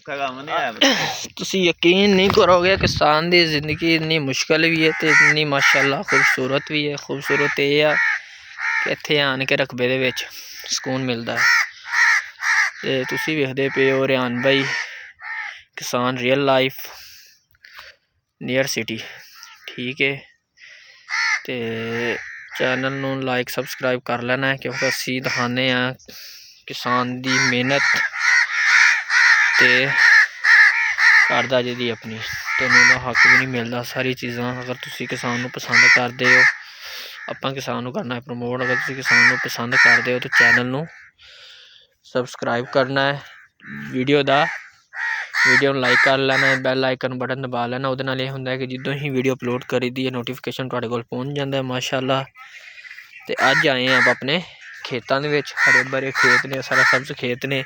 ਔਖਾ ਕੰਮ ਨਹੀਂ ਹੈ। ਤੁਸੀਂ ਯਕੀਨ ਨਹੀਂ ਕਰੋਗੇ ਕਿਸਾਨ ਦੀ ਜ਼ਿੰਦਗੀ ਇੰਨੀ ਮੁਸ਼ਕਿਲ ਵੀ ਹੈ ਤੇ ਇੰਨੀ ਮਾਸ਼ਾਅੱਲਾ ਖੂਬਸੂਰਤ ਵੀ ਹੈ। ਖੂਬਸੂਰਤ ਇਹ ਆ ਕਿ ਇੱਥੇ ਆਣ ਕੇ ਰਕਬੇ ਦੇ ਵਿੱਚ ਸਕੂਨ ਮਿਲਦਾ ਹੈ। ਤੇ ਤੁਸੀਂ ਵੇਖਦੇ ਪਏ ਹੋ ਰਿਆਨ ਭਾਈ ਕਿਸਾਨ ਰੀਅਲ ਲਾਈਫ ਨੀਅਰ ਸਿਟੀ, ਠੀਕ ਹੈ। ਤੇ ਚੈਨਲ ਨੂੰ ਲਾਈਕ ਸਬਸਕ੍ਰਾਈਬ ਕਰ ਲੈਣਾ ਕਿਉਂਕਿ ਅਸੀਂ ਦਿਖਾਉਂਦੇ ਹਾਂ ਕਿਸਾਨ ਦੀ ਮਿਹਨਤ ਤੇ ਕਰਦਾ ਜਿਹਦੀ ਆਪਣੀ ਤੁਹਾਨੂੰ ਉਹਦਾ ਹੱਕ ਵੀ ਨਹੀਂ ਮਿਲਦਾ। ਸਾਰੀ ਚੀਜ਼ਾਂ ਅਗਰ ਤੁਸੀਂ ਕਿਸਾਨ ਨੂੰ ਪਸੰਦ ਕਰਦੇ ਹੋ, ਆਪਾਂ ਕਿਸਾਨ ਨੂੰ ਕਰਨਾ ਹੈ ਪ੍ਰਮੋਟ। ਅਗਰ ਤੁਸੀਂ ਕਿਸਾਨ ਨੂੰ ਪਸੰਦ ਕਰਦੇ ਹੋ ਤਾਂ ਚੈਨਲ ਨੂੰ ਸਬਸਕ੍ਰਾਈਬ ਕਰਨਾ ਹੈ, ਵੀਡੀਓ ਨੂੰ ਲਾਈਕ ਕਰ ਲੈਣਾ ਹੈ, ਬੈਲ ਆਈਕਨ ਬਟਨ ਦਬਾ ਲੈਣਾ। ਉਹਦੇ ਨਾਲ ਇਹ ਹੁੰਦਾ ਹੈ ਕਿ ਜਦੋਂ ਹੀ ਵੀਡੀਓ ਅਪਲੋਡ ਕਰੀਦੀ ਹੈ ਨੋਟੀਫਿਕੇਸ਼ਨ ਤੁਹਾਡੇ ਕੋਲ ਪਹੁੰਚ ਜਾਂਦਾ ਹੈ ਮਾਸ਼ਾਅੱਲਾ। ਤੇ ਅੱਜ ਆਏ ਹਾਂ ਆਪਾਂ ਆਪਣੇ ਖੇਤਾਂ ਦੇ ਵਿੱਚ, ਹਰੇ ਭਰੇ ਖੇਤ ਨੇ, ਸਾਰਾ ਸਬਜ਼ ਖੇਤ ਨੇ।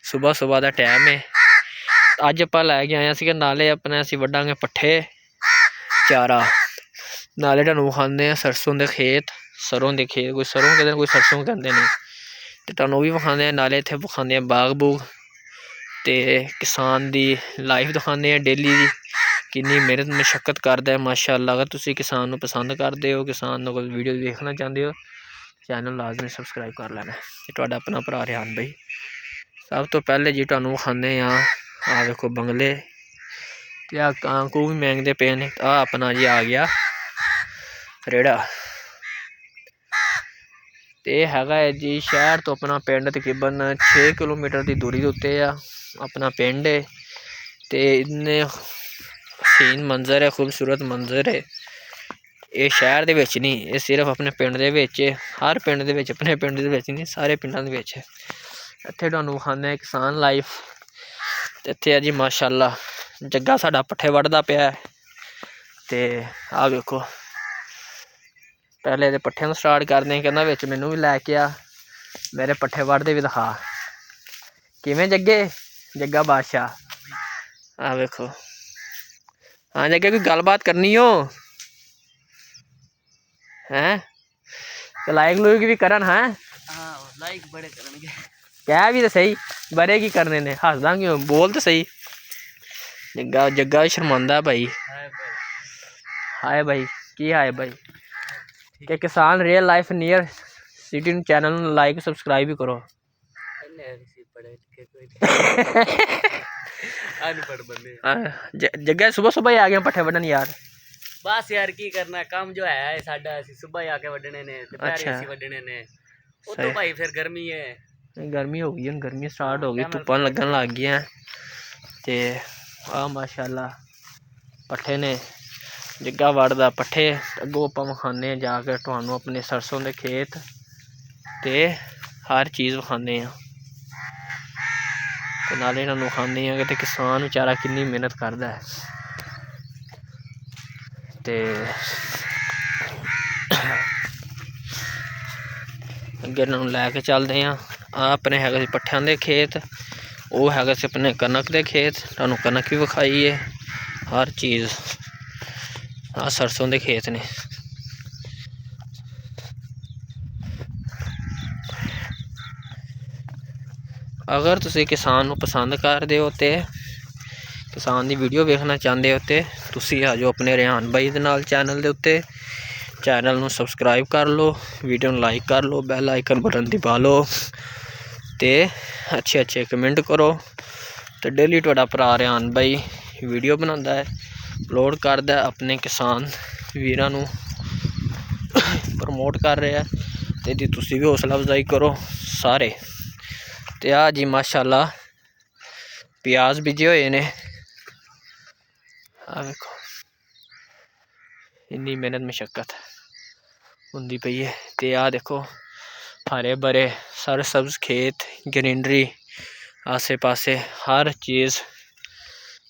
ਸੁਬਾਹ ਦਾ ਟਾਈਮ ਹੈ। ਅੱਜ ਆਪਾਂ ਲੈ ਕੇ ਆਏ ਸੀਗੇ ਨਾਲੇ ਆਪਣੇ ਅਸੀਂ ਵੱਢਾਂਗੇ ਪੱਠੇ ਚਾਰਾ, ਨਾਲੇ ਤੁਹਾਨੂੰ ਵਿਖਾਉਂਦੇ ਹਾਂ ਸਰਸੋਂ ਦੇ ਖੇਤ, ਸਰੋਂ ਦੇ ਖੇਤ, ਕੋਈ ਸਰੋਂ ਕਹਿੰਦੇ ਨੇ ਕੋਈ ਸਰਸੋਂ ਕਹਿੰਦੇ ਨੇ। ਤੇ ਤੁਹਾਨੂੰ ਉਹ ਵੀ ਵਿਖਾਉਂਦੇ ਹਾਂ, ਨਾਲੇ ਇੱਥੇ ਵਿਖਾਉਂਦੇ ਹਾਂ ਬਾਗ ਬੂਗ ਤੇ ਕਿਸਾਨ ਦੀ ਲਾਈਫ ਦਿਖਾਉਂਦੇ ਹਾਂ ਡੇਲੀ ਦੀ, ਕਿੰਨੀ ਮਿਹਨਤ ਮੁਸ਼ੱਕਤ ਕਰਦਾ ਹੈ ਮਾਸ਼ਾਅੱਲਾ। ਅਗਰ ਤੁਸੀਂ ਕਿਸਾਨ ਨੂੰ ਪਸੰਦ ਕਰਦੇ ਹੋ, ਕਿਸਾਨ ਨੂੰ ਕੋਈ ਵੀਡੀਓ ਦੇਖਣਾ ਚਾਹੁੰਦੇ ਹੋ, ਚੈਨਲ ਲਾਜ਼ਮੀ ਸਬਸਕ੍ਰਾਈਬ ਕਰ ਲੈਣਾ। ਤੇ ਤੁਹਾਡਾ ਆਪਣਾ ਭਰਾ ਰਿਆਨ ਭਾਈ। ਸਭ ਤੋਂ ਪਹਿਲੇ ਜੀ ਤੁਹਾਨੂੰ ਵਿਖਾਉਂਦੇ ਹਾਂ, ਆਹ ਵੇਖੋ ਬੰਗਲੇ ਤੇ ਆਹ ਕਾਂ ਕੂ ਵੀ ਮਹਿੰਗਦੇ ਪਏ ਨੇ। ਆਹ ਆਪਣਾ ਜੀ ਆ ਗਿਆ ਰੇੜਾ ਤੇ ਇਹ ਹੈਗਾ ਹੈ ਜੀ ਸ਼ਹਿਰ ਤੋਂ ਆਪਣਾ ਪਿੰਡ ਤਕਰੀਬਨ 6 ਕਿਲੋਮੀਟਰ ਦੀ ਦੂਰੀ ਦੇ ਉੱਤੇ ਆ ਆਪਣਾ ਪਿੰਡ ਹੈ। ਤੇ ਇੰਨੇ ਹਸੀਨ ਮੰਜ਼ਰ ਹੈ, ਖੂਬਸੂਰਤ ਮੰਜ਼ਰ ਹੈ। ਇਹ ਸ਼ਹਿਰ ਦੇ ਵਿੱਚ ਨਹੀਂ, ਇਹ ਸਿਰਫ ਆਪਣੇ ਪਿੰਡ ਦੇ ਵਿੱਚ, ਹਰ ਪਿੰਡ ਦੇ ਵਿੱਚ, ਆਪਣੇ ਪਿੰਡ ਦੇ ਵਿੱਚ ਨਹੀਂ ਸਾਰੇ ਪਿੰਡਾਂ ਦੇ ਵਿੱਚ। ਇੱਥੇ ਤੁਹਾਨੂੰ ਵਿਖਾਉਂਦੇ ਕਿਸਾਨ ਲਾਈਫ। ਤੇ ਇੱਥੇ ਆ ਜੀ ਮਾਸ਼ਾਅੱਲਾ ਜੱਗਾ ਸਾਡਾ ਪੱਠੇ ਵੱਢਦਾ ਪਿਆ। ਤੇ ਆਹ ਵੇਖੋ ਪਹਿਲੇ ਇਹਦੇ ਪੱਠਿਆਂ ਨੂੰ ਸਟਾਰਟ ਕਰਦੇ ਹਾਂ, ਕਹਿੰਦਾ ਵਿੱਚ ਮੈਨੂੰ ਵੀ ਲੈ ਕੇ ਆ, ਮੇਰੇ ਪੱਠੇ ਵੱਢਦੇ ਵੀ ਦਿਖਾ। ਕਿਵੇਂ ਜੱਗਾ ਬਾਦਸ਼ਾਹ? ਆਹ ਵੇਖੋ। ਹਾਂ ਜੱਗੇ ਕੋਈ ਗੱਲਬਾਤ ਕਰਨੀ ਹੋ ਹੈਂ? ਤੇ ਲਾਈਕ ਲੂਕ ਵੀ ਕਰਨ ਹੈ? ਲਾਈਕ ਬੜੇ ਕਰਨਗੇ। ਕਹਿ ਵੀ ਤਾਂ ਸਹੀ, ਬੜੇ ਕੀ ਕਰਨੇ ਨੇ, ਹੱਸਦਾ ਕਿਉਂ, ਬੋਲ ਤਾਂ ਸਹੀ। ਜੱਗਾ ਸ਼ਰਮਾਉਂਦਾ ਭਾਈ। ਹਾਏ ਭਾਈ, ਕੀ ਹਾਏ ਭਾਈ। ਤੇ ਕਿਸਾਨ ਰੀਅਲ ਲਾਈਫ ਨੀਅਰ ਸਿਟੀ ਨੂੰ ਚੈਨਲ ਨੂੰ ਲਾਈਕ ਸਬਸਕ੍ਰਾਈਬ ਵੀ ਕਰੋ। ਜੱਗਾ ਸੁਬਹ ਹੀ ਆ ਗਏ ਪੱਠੇ ਵੱਢਣ ਯਾਰ। ਬਸ ਯਾਰ ਕੀ ਕਰਨਾ, ਕੰਮ ਜੋ ਹੈ ਸਾਡਾ, ਅਸੀਂ ਸੁਬਹ ਆ ਕੇ ਵੱਢਣੇ ਨੇ, ਦੁਪਹਿਰੇ ਅਸੀਂ ਵੱਢਣੇ ਨੇ। ਉਤੋਂ ਭਾਈ ਫਿਰ ਗਰਮੀ ਹੈ, ਗਰਮੀ ਹੋ ਗਈ, ਹੁਣ ਗਰਮੀ ਸਟਾਰਟ ਹੋ ਗਈ, ਧੁੱਪਾਂ ਲੱਗਣ ਲੱਗ ਗਈਆਂ। ਤੇ ਆਹ ਮਾਸ਼ਾਅੱਲਾ ਪੱਠੇ ਨੇ, ਜੱਗਾ ਵੱਢਦਾ ਪੱਠੇ। ਅੱਗੋਂ ਆਪਾਂ ਵਿਖਾਉਂਦੇ ਹਾਂ ਜਾ ਕੇ ਤੁਹਾਨੂੰ ਆਪਣੇ ਸਰਸੋਂ ਦੇ ਖੇਤ ਤੇ ਹਰ ਚੀਜ਼ ਵਿਖਾਉਂਦੇ ਹਾਂ। ਤੇ ਨਾਲੇ ਇਹਨਾਂ ਨੂੰ ਵਿਖਾਉਂਦੇ ਹਾਂ ਕਿ ਕਿਸਾਨ ਵਿਚਾਰਾ ਕਿੰਨੀ ਮਿਹਨਤ ਕਰਦਾ ਹੈ। ਤੇ ਅੱਗੇ ਇਹਨਾਂ ਨੂੰ ਲੈ ਕੇ ਚੱਲਦੇ ਹਾਂ। ਆਹ ਆਪਣੇ ਹੈਗੇ ਸੀ ਪੱਠਿਆਂ ਦੇ ਖੇਤ, ਉਹ ਹੈਗਾ ਸੀ ਆਪਣੇ ਕਣਕ ਦੇ ਖੇਤ। ਤੁਹਾਨੂੰ ਕਣਕ ਵੀ ਵਿਖਾਈ ਹੈ, ਹਰ ਚੀਜ਼। ਆਹ ਸਰਸੋਂ ਦੇ ਖੇਤ ਨੇ। ਅਗਰ ਤੁਸੀਂ ਕਿਸਾਨ ਨੂੰ ਪਸੰਦ ਕਰਦੇ ਹੋ ਤੇ ਕਿਸਾਨ ਦੀ ਵੀਡੀਓ ਵੇਖਣਾ ਚਾਹੁੰਦੇ ਹੋ ਤੇ ਤੁਸੀਂ ਆ ਜਾਓ ਆਪਣੇ ਰਿਆਨ ਭਾਈ ਦੇ ਨਾਲ ਚੈਨਲ ਦੇ ਉੱਤੇ। ਚੈਨਲ ਨੂੰ ਸਬਸਕ੍ਰਾਈਬ ਕਰ ਲਓ, ਵੀਡੀਓ ਨੂੰ ਲਾਈਕ ਕਰ ਲਓ, ਬੈਲ ਆਈਕਨ ਬਟਨ ਦਬਾ ਲਓ ਤੇ ਅੱਛੇ ਕਮੈਂਟ ਕਰੋ। ਤੇ ਡੇਲੀ ਤੁਹਾਡਾ ਭਰਾ ਰਿਆਨ ਭਾਈ ਵੀਡੀਓ ਬਣਾਉਂਦਾ ਹੈ, ਅਪਲੋਡ ਕਰਦਾ, ਆਪਣੇ ਕਿਸਾਨ ਵੀਰਾਂ ਨੂੰ ਪ੍ਰਮੋਟ ਕਰ ਰਿਹਾ। ਤੇ ਜੀ ਤੁਸੀਂ ਵੀ ਹੌਸਲਾ ਅਫਜ਼ਾਈ ਕਰੋ ਸਾਰੇ। ਤੇ ਆਹ ਜੀ ਮਾਸ਼ਾਅੱਲਾ ਪਿਆਜ਼ ਬੀਜੇ ਹੋਏ ਨੇ। ਆਹ ਵੇਖੋ ਇੰਨੀ ਮਿਹਨਤ ਮੁਸ਼ੱਕਤ ਹੁੰਦੀ ਪਈ ਹੈ। ਤੇ ਆਹ ਦੇਖੋ ਹਰੇ ਭਰੇ ਸਾਰੇ ਸਬਜ਼ ਖੇਤ, ਗਰੀਨਰੀ ਆਸੇ ਪਾਸੇ ਹਰ ਚੀਜ਼।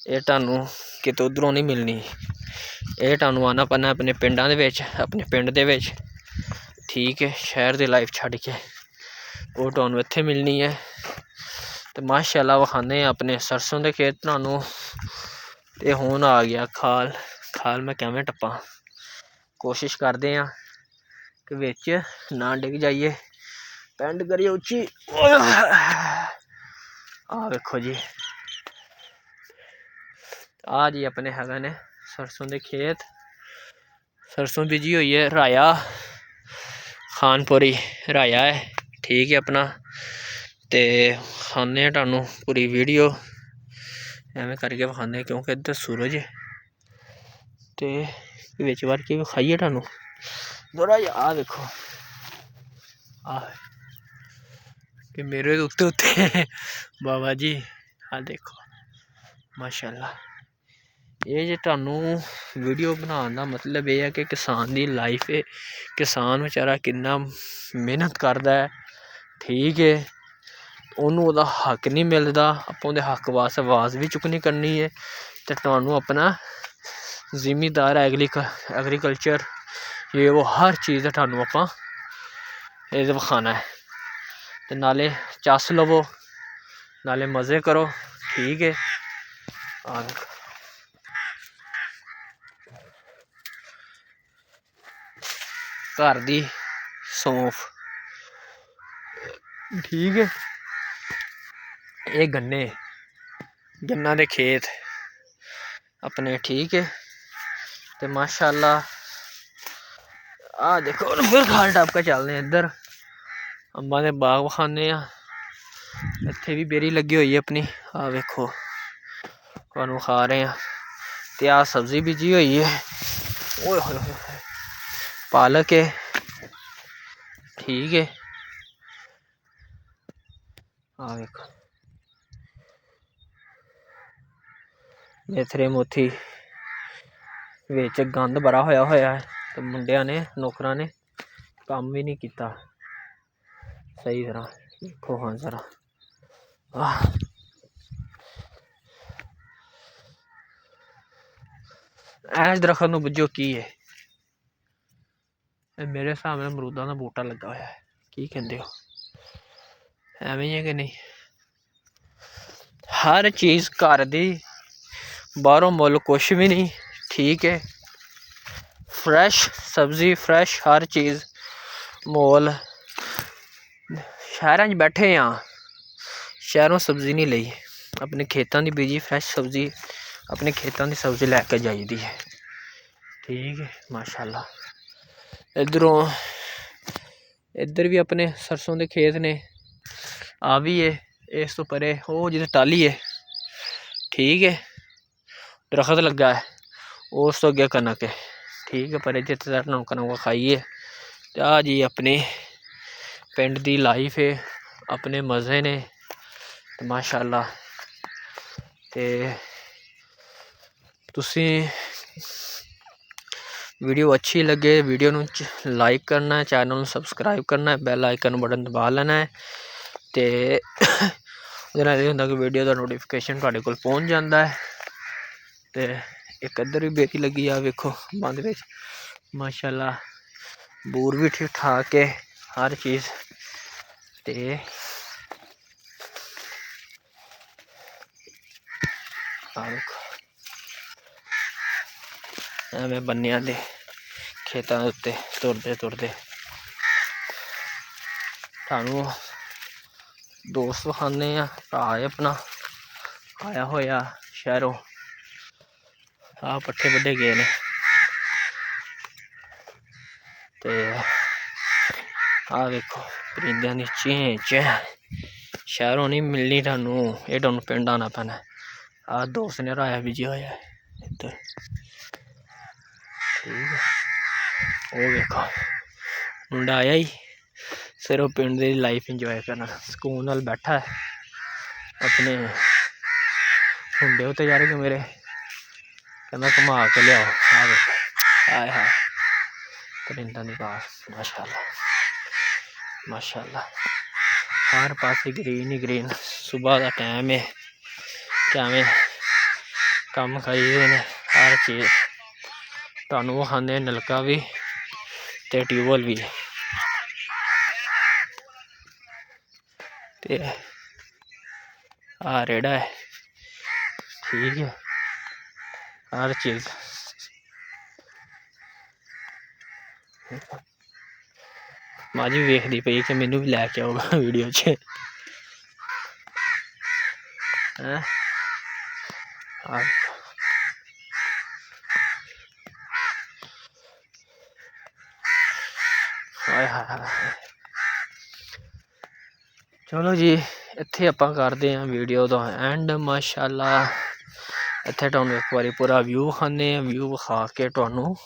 ਇਹ ਤੁਹਾਨੂੰ ਕਿਤੇ ਉੱਧਰੋਂ ਨਹੀਂ ਮਿਲਣੀ, ਇਹ ਤੁਹਾਨੂੰ ਆਉਣਾ ਪੈਣਾ ਆਪਣੇ ਪਿੰਡਾਂ ਦੇ ਵਿੱਚ, ਆਪਣੇ ਪਿੰਡ ਦੇ ਵਿੱਚ, ਠੀਕ ਹੈ। ਸ਼ਹਿਰ ਦੀ ਲਾਈਫ ਛੱਡ ਕੇ ਉਹ ਤੁਹਾਨੂੰ ਇੱਥੇ ਮਿਲਣੀ ਹੈ। ਤੇ ਮਾਸ਼ਾਅੱਲਾ ਵਿਖਾਉਂਦੇ ਹਾਂ ਆਪਣੇ ਸਰਸੋਂ ਦੇ ਖੇਤ ਤੁਹਾਨੂੰ। ਤੇ ਹੁਣ ਆ ਗਿਆ ਖਾਲ ਮੈਂ ਕਿਵੇਂ ਟੱਪਾਂ, ਕੋਸ਼ਿਸ਼ ਕਰਦੇ ਹਾਂ ਕਿ ਵਿੱਚ ਨਾ ਡਿੱਗ ਜਾਈਏ, ਪੈਂਟ ਕਰੀਏ ਉੱਚੀ। ਆਹ ਵੇਖੋ ਜੀ ਆ ਜੀ ਆਪਣੇ ਹੈਗੇ ਨੇ ਸਰਸੋਂ ਦੇ ਖੇਤ। सरसों बीजी हुई है, राया खानपुरी राया है, ठीक है अपना। तो खाने तुहानू पूरी वीडियो एवें करके विखाने क्योंकि इधर सूरज है। तो बिच बार के विखाइए तुहानू थोड़ा आ देखो आ कि मेरे उत्ते उत्ते बाबा जी आ देखो माशाल्लाह। ये जो तुहानू वीडियो बनाने का मतलब यह है कि किसान की लाइफ है, किसान बेचारा कितना मेहनत करता है, ठीक है। उन्होंने वह हक नहीं मिलता, आप हक वास्ते आवाज़ भी चुकनी करनी है। तो तुहानू अपना जिमीदार एग्रीकल्चर ये वो हर चीज़ तुहानू आपां ये विखाना है। तो नाले चस लवो नाले मज़े करो, ठीक है। घर दी सौंफ, ठीक है। ये गन्ना दे खेत अपने, ठीक है। तो माशाल्लाह आ देखो फिर खाल टप के चलने इधर अंबा दे बाग विखाने। इत्थे भी बेरी लगी हुई है अपनी, आ वेखो तुहानू खा रहे हैं। तो आ सब्जी बीजी हुई है, ओए होए होए पालक है, ठीक है। आ देखो मेथरे मोथी विच गंद बड़ा होया है। तो मुंडिया ने नौकरां ने काम भी नहीं किया सही तरह। देखो हाँ जरा ऐस दरखत नूं बुझो की है, मेरे हिसाब नाल अमरूदां दा बूटा लगा होया है, की कहंदे हो एवें ही है कि नहीं। हर चीज़ घर दी, बाहरों मुल कुछ भी नहीं, ठीक है। फ्रैश सब्जी फ्रैश हर चीज़ मोल। शहरां च बैठे हाँ, शहरों सब्जी नहीं लई, अपने खेतों की बीजी फ्रैश सब्जी अपने खेतों की सब्जी लैके जाईदी है, ठीक है माशाल्लाह। इधर भी अपने सरसों के खेत ने, आ भी है इस तो परे वो जिधर टाली है, ठीक है। दरखत लगा है उस तो अगे कनक है, ठीक है। पर जिते तक कनक खाइए। तो आ जी अपने पिंड दी लाइफ है, अपने मज़े ने माशाल्लाह। ते तुसी वीडियो अच्छी लगे वीडियो नू लाइक करना है, चैनल नू सबसक्राइब करना है, बैल आइकन बटन दबा लेना है। तो ये होंगे कि वीडियो का नोटिफिकेशन तुहाडे कोल पहुँच जाता है। तो एक इधर भी बेरी लगी आ वेखो बंद विच माशाल्लाह, बूर भी ठीक ठाक है हर चीज़। तो एवें बन्नियां दे खेतों के उत्ते तुरदे तुरदे तुहानू दोस्त विखाने भरा है अपना आया होया शहरों। आ पट्ठे बड्डे गए ने। तो आ देखो परिंदियां दी चें चें, शहरों नहीं मिलनी तुहानू, ये तुहानू पिंड आना पैना। आ दोस्त ने राया बीजी होया है इधर, ठीक है। वो देखो मुंडा आया ही सिर्फ पिंड की लाइफ इंजॉय करना, सुकून नाल बैठा है अपने मुंडे उत्ते यार के मेरे कहना घुमा के लियाओ। हाय हाय परिंदा दी बात माशाल्लाह माशाल्लाह, हर पासे ग्रीन ही ग्रीन। सुबह का टाइम है, कैमें कम खाई ने हर चीज़ तुहानू विखाने, नलका भी ते ट्यूबवैल भी। ते आ रेड़ा है, ठीक है हर चीज़। माँ जी वेखदी पई कि मैनू भी लैके आओगा वीडियो च। ਹਾਏ ਹਾਏ ਹਾਏ। ਚਲੋ ਜੀ ਇੱਥੇ ਆਪਾਂ ਕਰਦੇ ਹਾਂ ਵੀਡੀਓ ਦਾ ਐਂਡ। ਮਾਸ਼ਾਅੱਲਾ ਇੱਥੇ ਤੁਹਾਨੂੰ ਇੱਕ ਵਾਰੀ ਪੂਰਾ ਵਿਊ ਖਾਂਦੇ ਹਾਂ, ਵਿਊ ਵਿਖਾ ਕੇ ਤੁਹਾਨੂੰ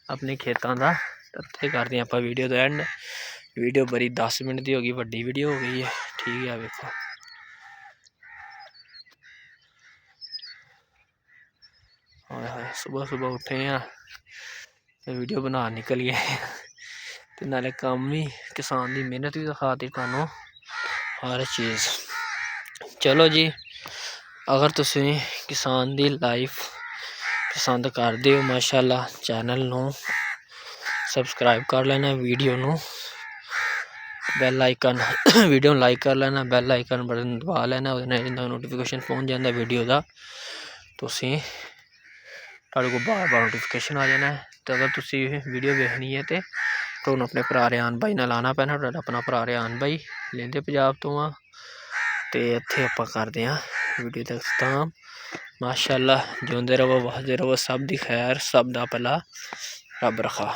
ਆਪਣੇ ਖੇਤਾਂ ਦਾ। ਇੱਥੇ ਕਰਦੇ ਹਾਂ ਆਪਾਂ ਵੀਡੀਓ ਦਾ ਐਂਡ। ਵੀਡੀਓ ਬੜੀ 10 ਮਿੰਟ ਦੀ ਹੋ ਗਈ, ਵੱਡੀ ਵੀਡੀਓ ਹੋ ਗਈ ਹੈ, ਠੀਕ ਹੈ। ਵੇਖੋ ਹਾਏ ਹਾਏ, ਸੁਬਹ ਸੁਬਹ ਉੱਠੇ ਹਾਂ ਤੇ ਵੀਡੀਓ ਬਣਾ ਨਿਕਲੀਏ ਤੇ ਨਾਲੇ ਕੰਮ ਵੀ, ਕਿਸਾਨ ਦੀ ਮਿਹਨਤ ਵੀ ਦਿਖਾਤੀ ਤੁਹਾਨੂੰ, ਹਰ ਚੀਜ਼। ਚਲੋ ਜੀ, ਅਗਰ ਤੁਸੀਂ ਕਿਸਾਨ ਦੀ ਲਾਈਫ ਪਸੰਦ ਕਰਦੇ ਹੋ, ਮਾਸ਼ਾਅੱਲਾ ਚੈਨਲ ਨੂੰ ਸਬਸਕ੍ਰਾਈਬ ਕਰ ਲੈਣਾ, ਵੀਡੀਓ ਨੂੰ ਬੈਲ ਆਈਕਨ, ਵੀਡੀਓ ਨੂੰ ਲਾਈਕ ਕਰ ਲੈਣਾ, ਬੈਲ ਆਈਕਨ ਬਟਨ ਦਬਾ ਲੈਣਾ, ਉਹਦੇ ਨਾਲ ਜਿੰਨਾ ਨੋਟੀਫਿਕੇਸ਼ਨ ਪਹੁੰਚ ਜਾਂਦਾ ਵੀਡੀਓ ਦਾ, ਤੁਸੀਂ ਤੁਹਾਡੇ ਕੋਲ ਬਾਰ-ਬਾਰ ਨੋਟੀਫਿਕੇਸ਼ਨ ਆ ਜਾਣਾ। ਅਤੇ ਅਗਰ ਤੁਸੀਂ ਇਹ ਵੀਡੀਓ ਵੇਖਣੀ ਹੈ ਤਾਂ ਤੁਹਾਨੂੰ ਆਪਣੇ ਭਰਾ ਰਿਆਨ ਬਾਈ ਨਾਲ ਆਉਣਾ ਪੈਣਾ। ਤੁਹਾਡਾ ਆਪਣਾ ਭਰਾ ਰਿਆਨ ਬਾਈ ਲਹਿੰਦੇ ਪੰਜਾਬ ਤੋਂ ਆ, ਅਤੇ ਇੱਥੇ ਆਪਾਂ ਕਰਦੇ ਹਾਂ ਵੀਡੀਓ ਦਾ ਅਖਤਾਮ। ਮਾਸ਼ਾਅੱਲਾ ਜਿਉਂਦੇ ਰਹੋ, ਵਸਦੇ ਰਹੋ, ਸਭ ਦੀ ਖੈਰ, ਸਭ ਦਾ ਭਲਾ, ਰੱਬ ਰੱਖਾ।